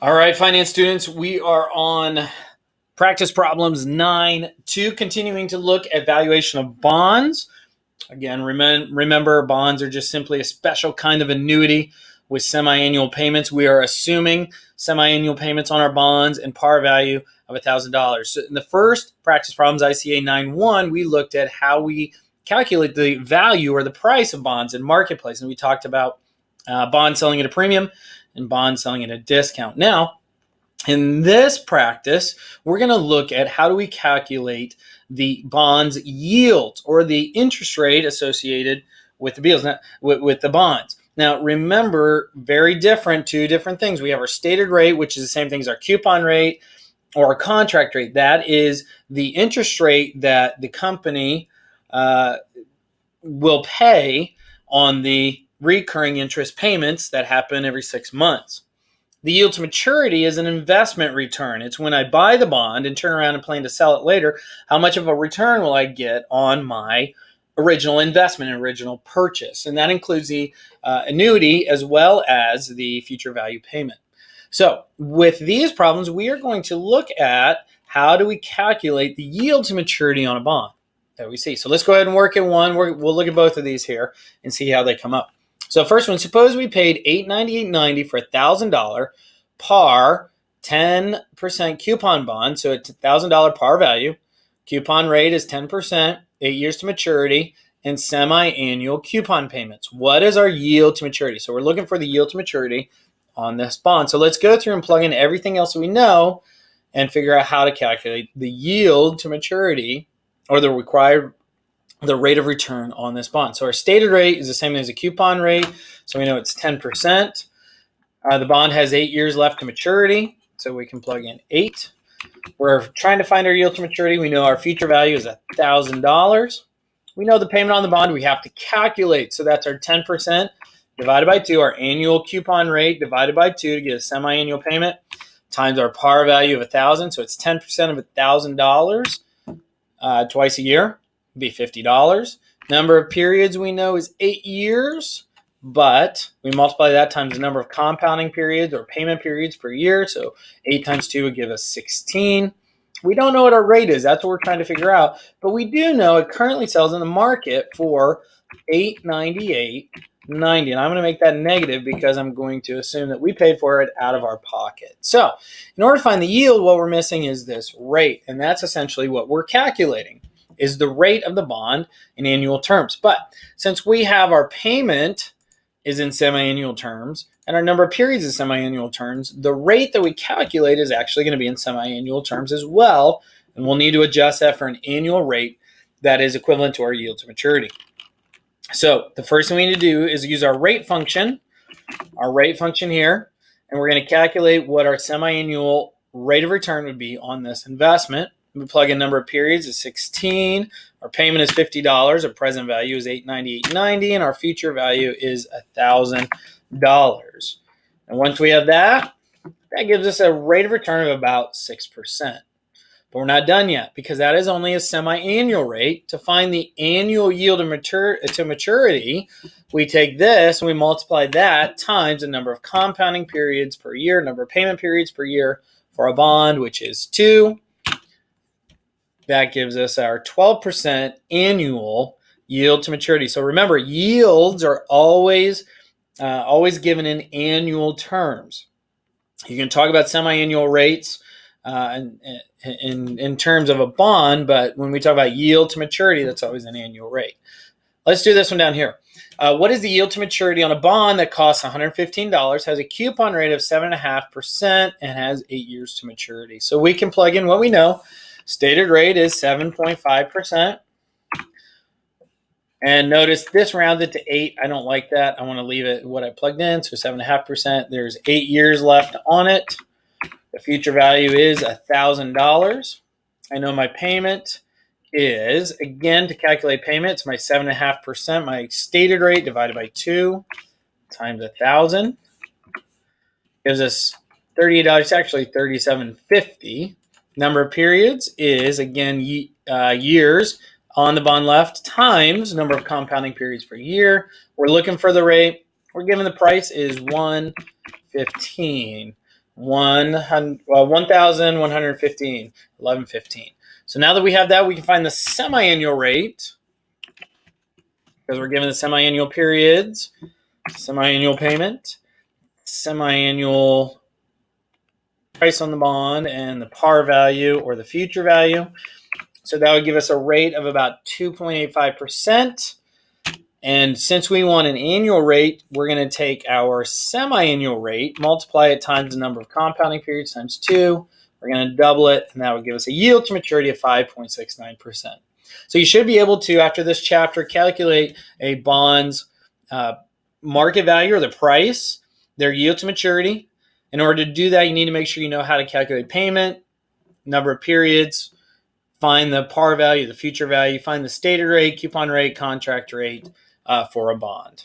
All right, finance students, we are on practice problems 9-2, continuing to look at valuation of bonds. Again, remember bonds are just simply a special kind of annuity with semi-annual payments. We are assuming semi-annual payments on our bonds and par value of $1,000. So in the first practice problems, ICA 9-1, we looked at how we calculate the value or the price of bonds in marketplace. And we talked about bonds selling at a premium and bonds selling at a discount. Now, in this practice, we're going to look at how do we calculate the bond's yield or the interest rate associated with the bills, with the bonds. Now, remember, two different things. We have our stated rate, which is the same thing as our coupon rate or our contract rate. That is the interest rate that the company will pay on the recurring interest payments that happen every 6 months. The yield to maturity is an investment return. It's when I buy the bond and turn around and plan to sell it later, how much of a return will I get on my original investment and original purchase? And that includes the annuity as well as the future value payment. So with these problems, we are going to look at how do we calculate the yield to maturity on a bond that we see. So let's go ahead and work at one. We'll look at both of these here and see how they come up. So first one, suppose we paid $898.90 for $1,000 par 10% coupon bond. So it's $1,000 par value. Coupon rate is 10%, 8 years to maturity, and semi-annual coupon payments. What is our yield to maturity? So we're looking for the yield to maturity on this bond. So let's go through and plug in everything else we know and figure out how to calculate the yield to maturity or the rate of return on this bond. So our stated rate is the same as a coupon rate. So we know it's 10%. The bond has 8 years left to maturity. So we can plug in 8. We're trying to find our yield to maturity. We know our future value is $1,000. We know the payment on the bond we have to calculate. So that's our 10% divided by 2, our annual coupon rate divided by 2 to get a semi-annual payment times our par value of $1,000. So it's 10% of $1,000 twice a year. Be $50. Number of periods we know is 8 years, but we multiply that times the number of compounding periods or payment periods per year. So 8 times 2 would give us 16. We don't know what our rate is. That's what we're trying to figure out. But we do know it currently sells in the market for $898.90. And I'm going to make that negative because I'm going to assume that we paid for it out of our pocket. So in order to find the yield, what we're missing is this rate. And that's essentially what we're calculating, is the rate of the bond in annual terms. But since we have our payment is in semi-annual terms and our number of periods is semi-annual terms, the rate that we calculate is actually going to be in semi-annual terms as well. And we'll need to adjust that for an annual rate that is equivalent to our yield to maturity. So the first thing we need to do is use our rate function here, and we're going to calculate what our semi-annual rate of return would be on this investment. We plug in number of periods is 16. Our payment is $50. Our present value is $898.90, and our future value is $1,000. And once we have that gives us a rate of return of about 6%. But we're not done yet because that is only a semi-annual rate. To find the annual yield to maturity, we take this and we multiply that times the number of compounding periods per year, number of payment periods per year for a bond, which is 2. That gives us our 12% annual yield to maturity. So remember, yields are always given in annual terms. You can talk about semi-annual rates in terms of a bond, but when we talk about yield to maturity, that's always an annual rate. Let's do this one down here. What is the yield to maturity on a bond that costs $115, has a coupon rate of 7.5%, and has 8 years to maturity? So we can plug in what we know. Stated rate is 7.5%. And notice this rounded to 8. I don't like that. I want to leave it what I plugged in, so 7.5%. There's 8 years left on it. The future value is $1,000. I know my payment is, again, to calculate payment, it's my 7.5%, my stated rate divided by 2 times 1,000. Gives us $38. It's actually $37.50. Number of periods is, again, years on the bond left times number of compounding periods per year. We're looking for the rate. We're given the price is $115. 1,115, 11.15. So now that we have that, we can find the semi-annual rate because we're given the semi-annual periods, semi-annual payment, semi-annual price on the bond, and the par value or the future value. So that would give us a rate of about 2.85%. And since we want an annual rate, we're going to take our semi-annual rate, multiply it times the number of compounding periods times 2. We're going to double it, and that would give us a yield to maturity of 5.69%. So you should be able to, after this chapter, calculate a bond's market value or the price, their yield to maturity. In order to do that, you need to make sure you know how to calculate payment, number of periods, find the par value, the future value, find the stated rate, coupon rate, contract rate for a bond.